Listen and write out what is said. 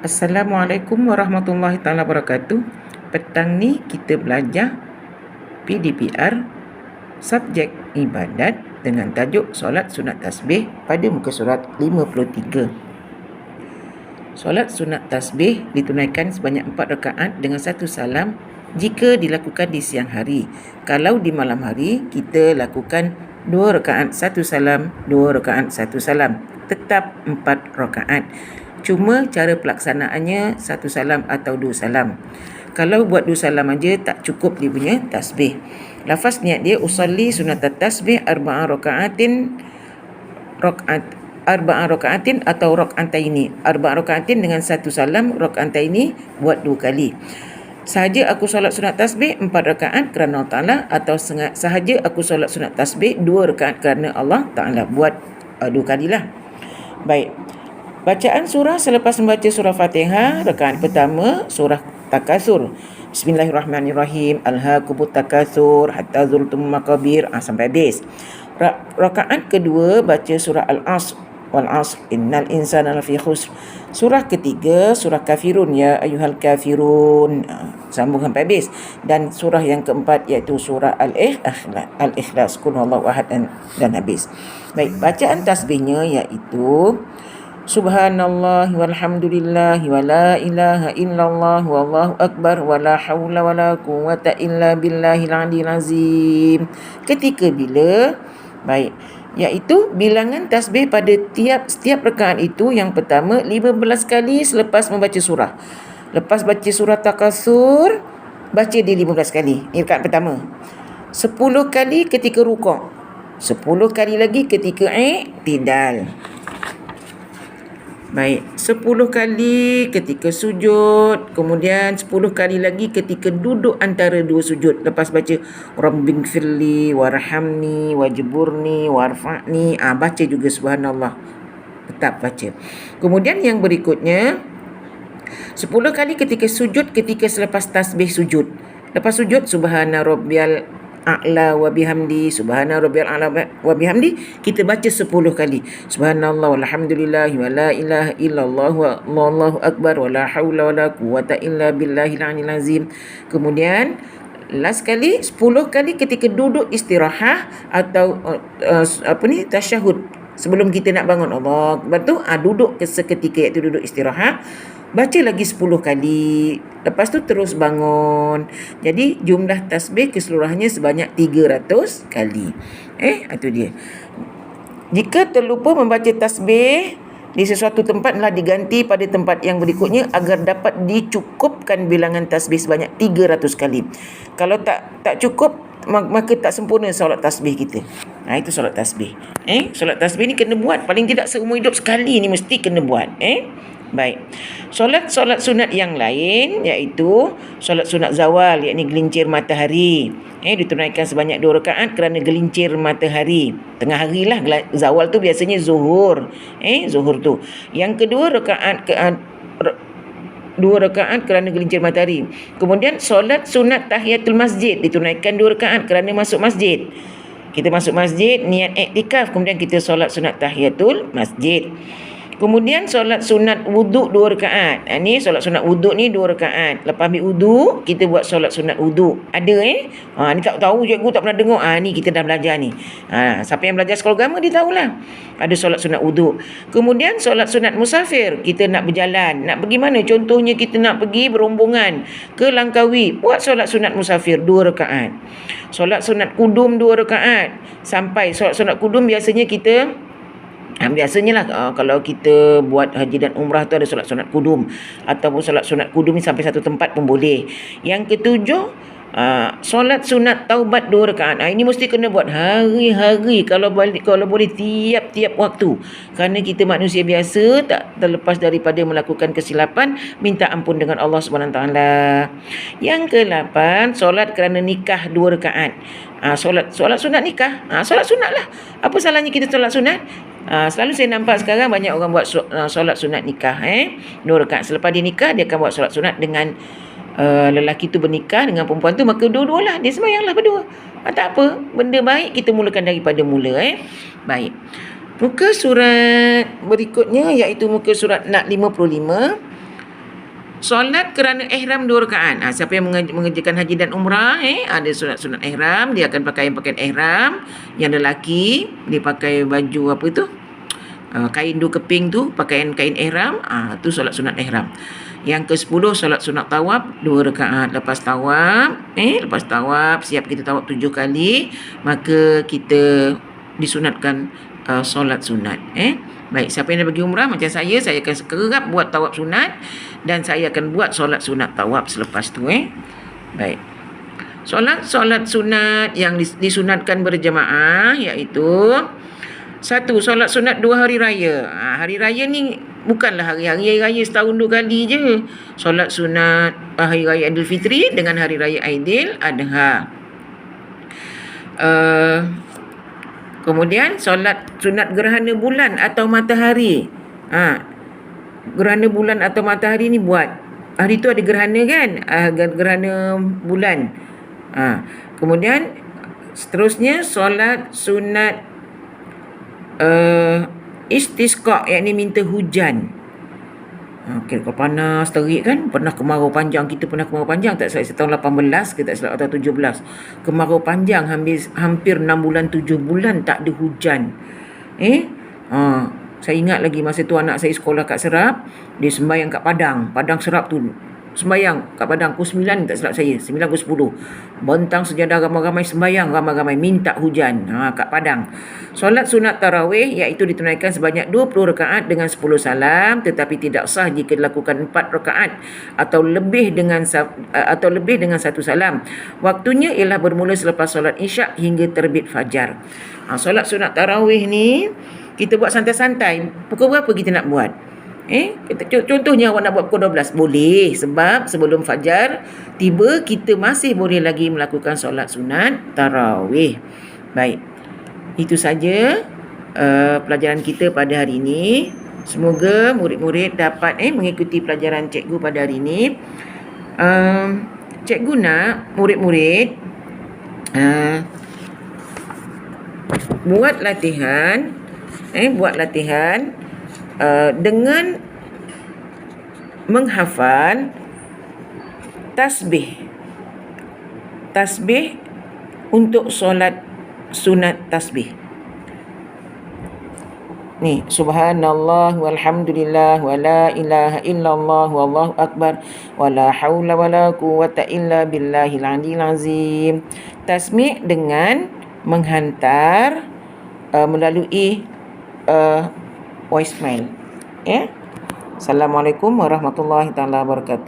Assalamualaikum warahmatullahi taala wabarakatuh. Petang ni kita belajar PDPR subjek ibadat dengan tajuk solat sunat tasbih pada muka surat 53. Solat sunat tasbih ditunaikan sebanyak 4 rakaat dengan 1 salam jika dilakukan di siang hari. Kalau di malam hari, kita lakukan 2 rakaat 1 salam, 2 rakaat 1 salam. Tetap 4 rakaat. Cuma cara pelaksanaannya 1 salam atau 2 salam. Kalau buat 2 salam aja tak cukup dia punya tasbih. Lafaz niat dia usalli sunat tasbih arba'a rakaatin atau rak'ataini. Arba'a rakaatin dengan 1 salam, rak'ataini buat 2 kali. Sahaja aku solat sunat tasbih 4 rakaat kerana Allah Ta'ala, atau sahaja aku solat sunat tasbih 2 rakaat kerana Allah Ta'ala, buat 2 kalilah. Baik. Bacaan surah selepas membaca surah Fatihah, rakaat pertama surah Takasur. Bismillahirrahmanirrahim. Alhaqubut takasur hatta zultumul maqabir, sampai habis. Rakaat kedua baca surah Al-Asr, wal asr innal insana lafi khusr. Surah ketiga surah Kafirun, ya ayyuhal kafirun, sambung sampai habis. Dan surah yang keempat iaitu surah Al-Ikhlas, qul huwallahu ahad, dan habis. Baik, bacaan tasbihnya iaitu Subhanallah walhamdulillah wa la ilaha illallah wallahu akbar wa la hawla wa la quwwata illa billahil aliyil azim. Ketika bila? Baik, iaitu bilangan tasbih pada setiap rakaat itu. Yang pertama 15 kali selepas membaca surah. Lepas baca surah Takasur, baca dia 15 kali. Ini rakaat pertama. 10 kali ketika rukuk, 10 kali lagi ketika i'tidal. Baik, 10 kali ketika sujud, kemudian 10 kali lagi ketika duduk antara 2 sujud. Lepas baca Rabbighfirli warhamni wajburni warfa'ni, baca juga subhanallah. Tetap baca. Kemudian yang berikutnya 10 kali ketika sujud, ketika selepas tasbih sujud. Lepas sujud subhana rabbiyal a'la wa bihamdi, subhana rabbiyal a'la wa bihamdi, kita baca 10 kali. Subhanallah walhamdulillah wa la ilaha illallah wallahu akbar wa la haula wa la quwwata illa billahil aliyil azim. Kemudian last kali 10 kali ketika duduk istirahat atau tasyahud. Sebelum kita nak bangun Allah Akbar tu, duduk seketika, iaitu duduk istirahat. Baca lagi 10 kali. Lepas tu terus bangun. Jadi jumlah tasbih keseluruhannya sebanyak 300 kali. Itu dia. Jika terlupa membaca tasbih di sesuatu tempat, telah diganti pada tempat yang berikutnya agar dapat dicukupkan bilangan tasbih sebanyak 300 kali. Kalau tak cukup, maka tak sempurna solat tasbih kita. Itu solat tasbih. Solat tasbih ni kena buat paling tidak seumur hidup sekali, ni mesti kena buat. Baik. Solat sunat yang lain iaitu solat sunat zawal, iaitu gelincir matahari. Ditunaikan sebanyak 2 rakaat kerana gelincir matahari. Tengah hari lah, zawal tu biasanya zuhur. Zuhur tu. Yang kedua 2 rakaat kerana gelincir matahari. Kemudian solat sunat tahiyatul masjid ditunaikan 2 rakaat kerana masuk masjid. Kita masuk masjid, niat iktikaf, kemudian kita solat sunat tahiyatul masjid. Kemudian solat sunat wuduk 2 rakaat. Ni solat sunat wuduk ni 2 rakaat. Lepas ambil wuduk, kita buat solat sunat wuduk. Ada ni tak tahu, cikgu tak pernah dengar. Ni kita dah belajar ni. Siapa yang belajar sekolah agama dia tahulah. Ada solat sunat wuduk. Kemudian solat sunat musafir. Kita nak berjalan, nak pergi mana? Contohnya kita nak pergi berombongan ke Langkawi. Buat solat sunat musafir 2 rakaat. Solat sunat kudum 2 rakaat. Sampai solat sunat kudum biasanya kita kalau kita buat haji dan umrah tu ada solat sunat kudum, ataupun solat sunat kudum ni sampai satu tempat pun boleh. Yang ketujuh, solat sunat taubat 2 rakaat. Ini mesti kena buat hari-hari, kalau boleh tiap-tiap waktu. Kerana kita manusia biasa, tak terlepas daripada melakukan kesilapan, minta ampun dengan Allah SWT. Yang ke-8, solat kerana nikah 2 rakaat. Solat sunat nikah, solat sunat lah. Apa salahnya kita solat sunat? Selalu saya nampak sekarang banyak orang buat solat sunat nikah. 2 rakaat. Selepas dia nikah, dia akan buat solat sunat dengan lelaki tu bernikah dengan perempuan tu, maka dua-dualah dia sembahyanglah berdua. Tak apa, benda baik kita mulakan daripada mula. Baik. Muka surat berikutnya iaitu muka surat 55. Solat kerana ihram 2 rakaat. Siapa yang mengerjakan haji dan umrah, ada sunat ihram, dia akan pakai pakaian ihram. Yang lelaki, dia pakai baju apa tu? Kain 2 keping tu, pakaian kain ihram. Tu solat sunat ihram. Yang ke-10 solat sunat tawaf 2 rakaat. Lepas tawaf, siap kita tawaf 7 kali, maka kita disunatkan solat sunat. Baik, siapa yang dah pergi umrah macam saya akan sekerap buat tawaf sunat dan saya akan buat solat sunat tawaf selepas tu. Baik. Solat sunat yang disunatkan berjemaah iaitu 1. Solat sunat 2 hari raya. Hari raya ni bukanlah hari-hari raya setahun 2 kali je. Solat sunat hari raya Aidilfitri dengan hari raya Aidil Adha. Kemudian solat sunat gerhana bulan atau matahari. Gerhana bulan atau matahari ni buat. Hari tu ada gerhana kan? Gerhana bulan. Kemudian seterusnya solat sunat istisqa, yakni minta hujan. Kalau panas terik kan, pernah kemarau panjang, kita pernah kemarau panjang tak silap tahun 18 ke tak silap atau 17. Kemarau panjang hampir 6 bulan 7 bulan tak ada hujan. Saya ingat lagi masa tu anak saya sekolah kat Serap, dia sembahyang kat Padang Serap tu. Sembahyang kat Padang pukul 9 tak silap saya, 9 ke 10. Bentang sejadah ramai-ramai sembahyang, ramai-ramai minta hujan kat Padang. Solat sunat tarawih iaitu ditunaikan sebanyak 20 rakaat dengan 10 salam, tetapi tidak sah jika dilakukan 4 rakaat atau lebih dengan 1 salam. Waktunya ialah bermula selepas solat Isyak hingga terbit fajar. Solat sunat tarawih ni kita buat santai-santai. Pukul berapa kita nak buat? Contohnya awak nak buat pukul 12, boleh, sebab sebelum fajar tiba kita masih boleh lagi melakukan solat sunat tarawih. Baik, itu saja pelajaran kita pada hari ini. Semoga murid-murid dapat mengikuti pelajaran cikgu pada hari ini. Cikgu nak murid-murid buat latihan dengan menghafal tasbih untuk solat sunat tasbih. Ni, subhanallah walhamdulillah wala ilaha illallah wallahu akbar wala haula wala quwwata illa billahil aliyil azim. Tasbih dengan menghantar melalui voicemail. Assalamualaikum warahmatullahi taala wabarakatuh.